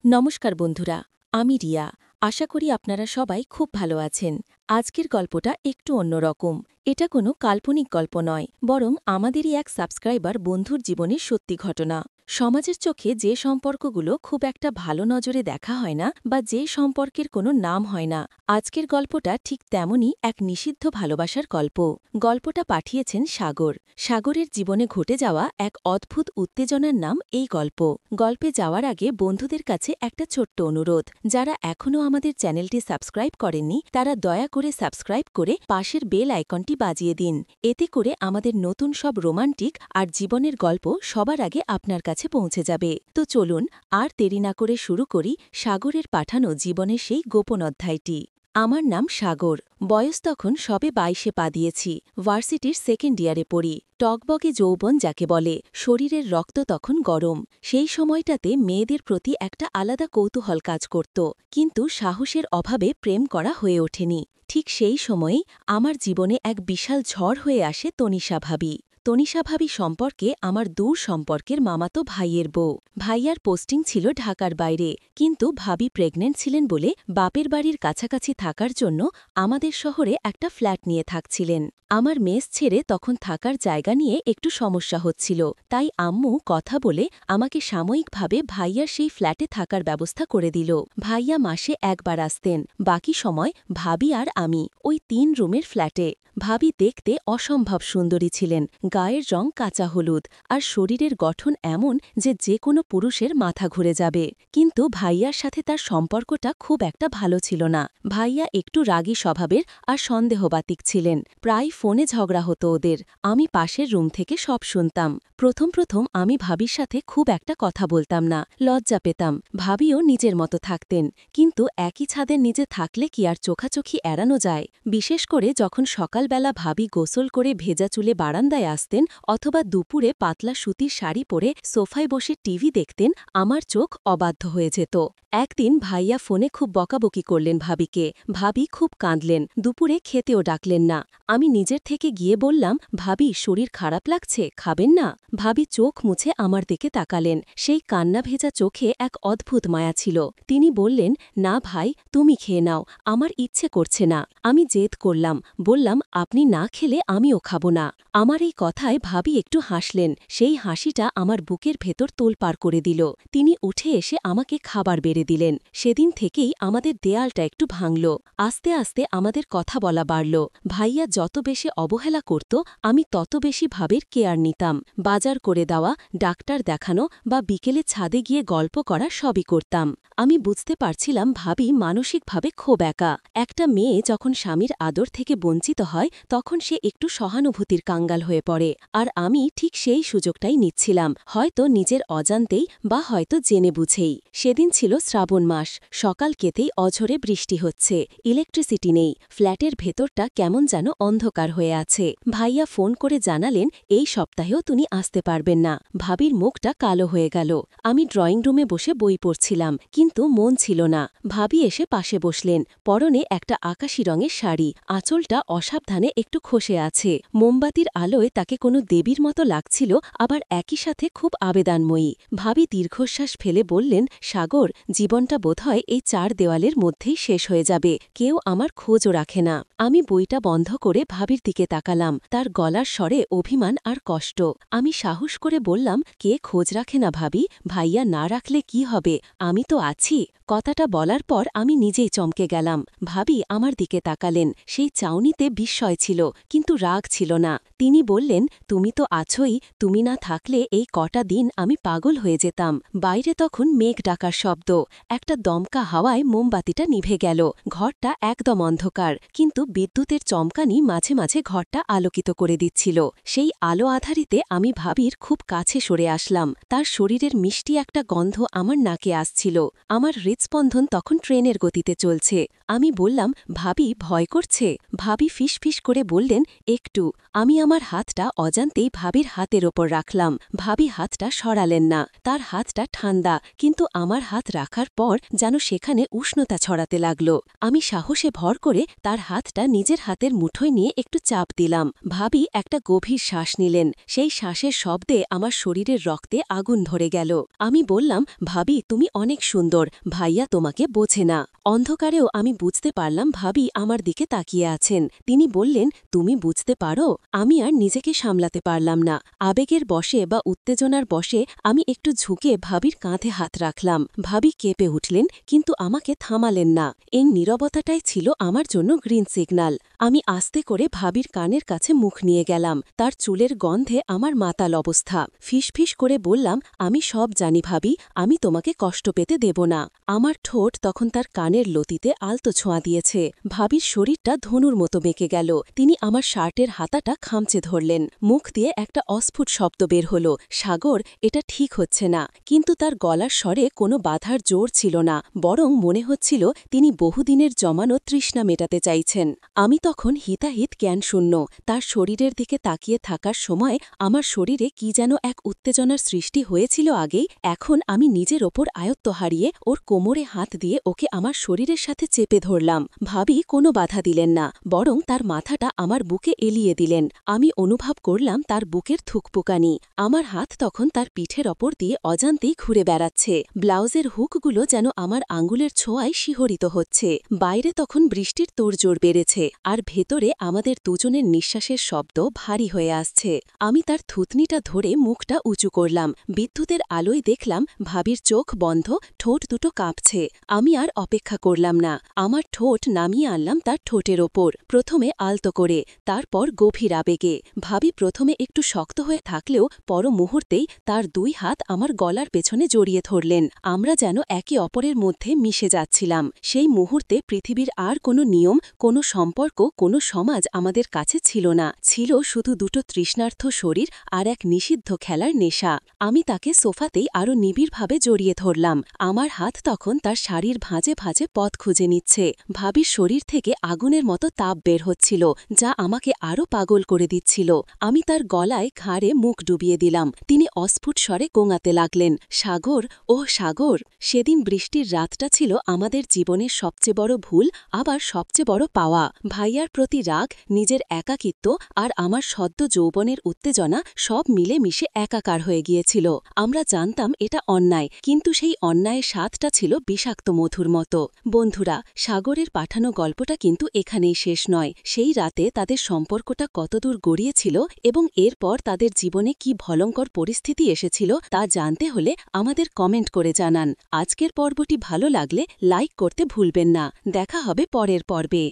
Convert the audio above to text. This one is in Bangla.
নমস্কার বন্ধুরা, আমি রিয়া। আশা করি আপনারা সবাই খুব ভালো আছেন। আজকের গল্পটা একটু অন্যরকম। এটা কোনো কাল্পনিক গল্প নয়, বরং আমাদেরই এক সাবস্ক্রাইবার বন্ধুর জীবনের সত্যি ঘটনা। সমাজের চোখে যে সম্পর্কগুলো খুব একটা ভালো নজরে দেখা হয় না বা যে সম্পর্কের কোনো নাম হয় না, আজকের গল্পটা ঠিক তেমনই এক নিষিদ্ধ ভালোবাসার গল্প। গল্পটা পাঠিয়েছেন সাগর। সাগরের জীবনে ঘটে যাওয়া এক অদ্ভুত উত্তেজনার নাম এই গল্প। গল্পে যাওয়ার আগে বন্ধুদের কাছে একটা ছোট্ট অনুরোধ, যারা এখনও আমাদের চ্যানেলটি সাবস্ক্রাইব করেননি তারা দয়া করে সাবস্ক্রাইব করে পাশের বেল আইকনটি বাজিয়ে দিন। এতে করে আমাদের নতুন সব রোমান্টিক আর জীবনের গল্প সবার আগে আপনার কাছে পৌঁছে যাবে। তো চলুন আর দেরি না করে শুরু করি সাগরের পাঠানো জীবনের সেই গোপন অধ্যায়টি। আমার নাম সাগর। বয়স তখন সবে 22-এ পা দিয়েছি। ভার্সিটির সেকেন্ড ইয়ারে পড়ি। টকবগে যৌবন যাকে বলে, শরীরের রক্ত তখন গরম। সেই সময়টাতে মেয়েদের প্রতি একটা আলাদা কৌতূহল কাজ করত, কিন্তু সাহসের অভাবে প্রেম করা হয়ে ওঠেনি। ঠিক সেই সময়েই আমার জীবনে এক বিশাল ঝড় হয়ে আসে তনিষা ভাবি। তনিষা ভাবি সম্পর্কে আমার দূর সম্পর্কের মামাতো ভাইয়ের বউ। ভাইয়ার পোস্টিং ছিল ঢাকার বাইরে, কিন্তু ভাবি প্রেগনেন্ট ছিলেন বলে বাপের বাড়ির কাছাকাছি থাকার জন্য আমাদের শহরে একটা ফ্ল্যাট নিয়ে থাকছিলেন। আমার মেস ছেড়ে তখন থাকার জায়গা নিয়ে একটু সমস্যা হচ্ছিল, তাই আম্মু কথা বলে আমাকে সাময়িকভাবে ভাইয়ার সেই ফ্ল্যাটে থাকার ব্যবস্থা করে দিল। ভাইয়া মাসে একবার আসতেন, বাকি সময় ভাবি আর আমি ওই 3 রুমের ফ্ল্যাটে। ভাবি দেখতে অসম্ভব সুন্দরী ছিলেন, গায়ের রং কাঁচা হলুদ, আর শরীরের গঠন এমন যে যে কোনো পুরুষের মাথা ঘুরে যাবে। কিন্তু ভাইয়ার সাথে তার সম্পর্কটা খুব একটা ভালো ছিল না। ভাইয়া একটু রাগী স্বভাবের আর সন্দেহবাতিক ছিলেন, প্রায় ফোনে ঝগড়া হতো ওদের। আমি পাশের রুম থেকে সব শুনতাম। প্রথম প্রথম আমি ভাবির সাথে খুব একটা কথা বলতাম না, লজ্জা পেতাম। ভাবিও নিজের মতো থাকতেন, কিন্তু একই ছাদের নিচে থাকলে কি আর চোখাচোখি এড়ানো যায়? বিশেষ করে যখন সকালবেলা ভাবি গোসল করে ভেজা চুলে বারান্দায় আসতেন, অথবা দুপুরে পাতলা সুতির শাড়ি পরে সোফায় বসে টিভি দেখতেন, আমার চোখ অবাধ্য হয়ে যেত। একদিন ভাইয়া ফোনে খুব বকাবকি করলেন ভাবিকে। ভাবি খুব কাঁদলেন, দুপুরে খেতেও ডাকলেন না। আমি নিজের থেকে গিয়ে বললাম, ভাবি শরীর খারাপ লাগছে, খাবেন না? ভাবি চোখ মুছে আমার দিকে তাকালেন। সেই কান্না ভেজা চোখে এক অদ্ভুত মায়া ছিল। তিনি বললেন, না ভাই, তুমি খেয়ে নাও, আমার ইচ্ছে করছে না। আমি জেদ করলাম, বললাম, আপনি না খেলে আমিও খাবো না। আমার এই কথায় ভাবি একটু হাসলেন। সেই হাসিটা আমার বুকের ভেতর তোলপাড় করে দিল। তিনি উঠে এসে আমাকে খাবার বেড়ে দিলেন। সেদিন থেকেই আমাদের দেয়ালটা একটু ভাঙল। আস্তে আস্তে আমাদের কথা বলা বাড়ল। ভাইয়া যত বেশি অবহেলা করত, আমি তত বেশি ভাবের কেয়ার নিতাম। বাজার করে দেওয়া, ডাক্তার দেখানো বা বিকেলে ছাদে গিয়ে গল্প করা সবই করতাম। আমি বুঝতে পারছিলাম ভাবি মানসিকভাবে খুব একা। একটা মেয়ে যখন স্বামীর আদর থেকে বঞ্চিত হয়, তখন সে একটু সহানুভূতির কাঙ্গাল হয়ে পড়ে, আর আমি ঠিক সেই সুযোগটাই নিচ্ছিলাম, হয়তো নিজের অজান্তেই বা হয়তো জেনে বুঝেই। সেদিন ছিল শ্রাবণ মাস। সকাল কেতেই অঝরে বৃষ্টি হচ্ছে, ইলেকট্রিসিটি নেই, ফ্ল্যাটের ভেতরটা কেমন যেন অন্ধকার হয়ে আছে। ভাইয়া ফোন করে জানালেন এই সপ্তাহেও তিনি আসতে পারবেন না। ভাবির মুখটা কালো হয়ে গেল। আমি ড্রয়িং রুমে বসে বই পড়ছিলাম, কিন্তু মন ছিল না। ভাবি এসে পাশে বসলেন, পরনে একটা আকাশি রঙের শাড়ি, আঁচলটা অসাবধানে একটু খসে আছে। মোমবাতির আলোয় তাকে কোনো দেবীর মতো লাগছিল, আবার একই সাথে খুব আবেদনময়ী। ভাবি দীর্ঘশ্বাস ফেলে বললেন, সাগর, জীবনটা বোধহয় এই 4 দেওয়ালের মধ্যেই শেষ হয়ে যাবে, কেউ আমার খোঁজও রাখে না। আমি বইটা বন্ধ করে ভাবির দিকে তাকালাম, তার গলার স্বরে অভিমান আর কষ্ট। আমি সাহস করে বললাম, কে খোঁজ রাখে না ভাবি? ভাইয়া না রাখলে কি হবে, আমি তো আছি। কথাটা বলার পর আমি নিজেই চমকে গেলাম। ভাবি আমার দিকে তাকালেন, সেই চাউনিতে বিস্ময় ছিল, কিন্তু রাগ ছিল না। তিনি বললেন, তুমি তো আছোই, তুমি না থাকলে এই কটা দিন আমি পাগল হয়ে যেতাম। বাইরে তখন মেঘ ডাকার শব্দ। একটা দমকা হাওয়ায় মোমবাতিটা নিভে গেল। ঘরটা একদম অন্ধকার, কিন্তু বিদ্যুতের চমকানি মাঝে মাঝে ঘরটা আলোকিত করে দিচ্ছিল। সেই আলো আধারিতে আমি ভাবির খুব কাছে সরে আসলাম। তার শরীরের মিষ্টি একটা গন্ধ আমার নাকে আসছিল। আমার হৃৎস্পন্দন তখন ট্রেনের গতিতে চলছে। আমি বললাম, ভাবি ভয় করছে? ভাবি ফিসফিস করে বললেন, একটু। আমি আমার হাতটা অজান্তেই ভাবির হাতের ওপর রাখলাম। ভাবি হাতটা সরালেন না। তার হাতটা ঠান্ডা, কিন্তু আমার হাত রাখার পর যেন সেখানে উষ্ণতা ছড়াতে লাগল। আমি সাহসে ভর করে তার হাতটা নিজের হাতের মুঠোয় নিয়ে একটু চাপ দিলাম। ভাবি একটা গভীর শ্বাস নিলেন। সেই শ্বাসের শব্দে আমার শরীরের রক্তে আগুন ধরে গেল। আমি বললাম, ভাবি তুমি অনেক সুন্দর, ভাইয়া তোমাকে বোঝে না। অন্ধকারেও আমি বুঝতে পারলাম ভাবি আমার দিকে তাকিয়ে আছেন। তিনি বললেন, তুমি বুঝতে পারো? আমি আর নিজেকে সামলাতে পারলাম না। আবেগের বশে বা উত্তেজনার বশে আমি একটু ঝুঁকে ভাবির কাঁধে হাত রাখলাম। ভাবি কেঁপে উঠলেন, কিন্তু আমাকে থামালেন না। এই নীরবতাটাই ছিল আমার জন্য গ্রিন সিগন্যাল। আমি আস্তে করে ভাবির কানের কাছে মুখ নিয়ে গেলাম। তার চুলের গন্ধে আমার মাতাল অবস্থা। ফিসফিস করে বললাম, আমি সব জানি ভাবি, আমি তোমাকে কষ্ট পেতে দেব না। আমার ঠোঁট তখন তার কানের লতিতে আলতো ছোঁয়া দিয়েছে। ভাবির শরীরটা ধনুর মতো বেঁকে গেল। তিনি আমার শার্টের হাতাটা খামচে ধরলেন। মুখ দিয়ে একটা অস্ফুট শব্দ বের হল, সাগর, এটা ঠিক হচ্ছে না। কিন্তু তার গলার স্বরে কোনো বাধার জোর ছিল না, বরং মনে হচ্ছিল তিনি বহুদিনের জমানো তৃষ্ণা মেটাতে চাইছেন। আমি তখন হিতাহিত জ্ঞানশূন্য। তার শরীরের দিকে তাকিয়ে থাকার সময় আমার শরীরে কি যেন এক উত্তেজনার সৃষ্টি হয়েছিল আগেই, এখন আমি নিজের ওপর আয়ত্ত হারিয়ে ওর কোমরে হাত দিয়ে ওকে আমার শরীরের সাথে চেপে ধরলাম। ভাবি কোনো বাধা দিলেন না, বরং তার মাথাটা আমার বুকে এলিয়ে দিলেন। আমি অনুভব করলাম তার বুকের থুকপুকানি। আমার হাত তখন তার পিঠের ওপর দিয়ে অজান্তেই ঘুরে বেড়াচ্ছে। ব্লাউজের হুকগুলো যেন আমার আঙ্গুলের ছোঁয়ায় শিহরিত হচ্ছে। বাইরে তখন বৃষ্টির তোড়জোড় বেড়েছে, আর ভেতরে আমাদের দুজনের নিঃশ্বাসের শব্দ ভারী হয়ে আসছে। আমি তার থুতনিটা ধরে মুখটা উঁচু করলাম। বিদ্যুতের আলোয় দেখলাম ভাবির চোখ বন্ধ, ঠোঁট দুটো কাঁপছে। আমি আর অপেক্ষা করলাম না। আমার ঠোঁট নামিয়ে আনলাম তার ঠোঁটের ওপর, প্রথমে আলতো করে, তারপর গভীর আবেগে। ভাবি প্রথমে একটু শক্ত হয়ে থাকলেও পর মুহূর্তেই তার দুই হাত আমার গলার পেছনে জড়িয়ে ধরলেন। আমরা যেন একে অপরের মধ্যে মিশে যাচ্ছিলাম। সেই মুহূর্তে পৃথিবীর আর কোনো নিয়ম, কোনো সম্পর্ক, কোনো সমাজ আমাদের কাছে ছিল না। ছিল শুধু দুটো তৃষ্ণার্থ শরীর আর এক নিষিদ্ধ খেলার নেশা। আমি তাকে সোফাতেই আরও নিবিড়ভাবে জড়িয়ে ধরলাম। আমার হাত তখন তার শাড়ির ভাঁজে ভাঁজে পথ খুঁজে নিচ্ছে। ভাবির শরীর থেকে আগুনের মতো তাপ বের হচ্ছিল, যা আমাকে আরও পাগল করে দিচ্ছিল। আমি তার গলায় ঘাড়ে মুখ ডুবিয়ে দিলাম। তিনি অস্ফুট স্বরে গোঙাতে লাগলেন, সাগর, ওহ সাগর। সেদিন বৃষ্টির রাতটা ছিল আমাদের জীবনের সবচেয়ে বড় ভুল, আবার সবচেয়ে বড় পাওয়া। ভাইয়ার প্রতি রাগ, নিজের একাকিত্ব আর আমার সদ্য যৌবনের উত্তেজনা সব মিলে মিশে একাকার হয়ে গিয়েছিল। আমরা জানতাম এটা অন্যায়, কিন্তু সেই অন্যায়ের স্বাদটা ছিল বিষাক্ত মধুর মতো। বন্ধুরা, সাগরের পাঠানো গল্পটা কিন্তু এখানেই শেষ নয়। সেই রাতে তাদের সম্পর্কটা কতদূর গড়িয়েছিল এবং এরপর তাদের জীবনে কি ভয়ঙ্কর পরিস্থিতি এসেছিল তা জানতে হলে আমাদের কমেন্ট করে জানান। আজকের পর্বটি ভালো লাগলে লাইক করতে ভুলবেন না। দেখা হবে পরের পর্বে।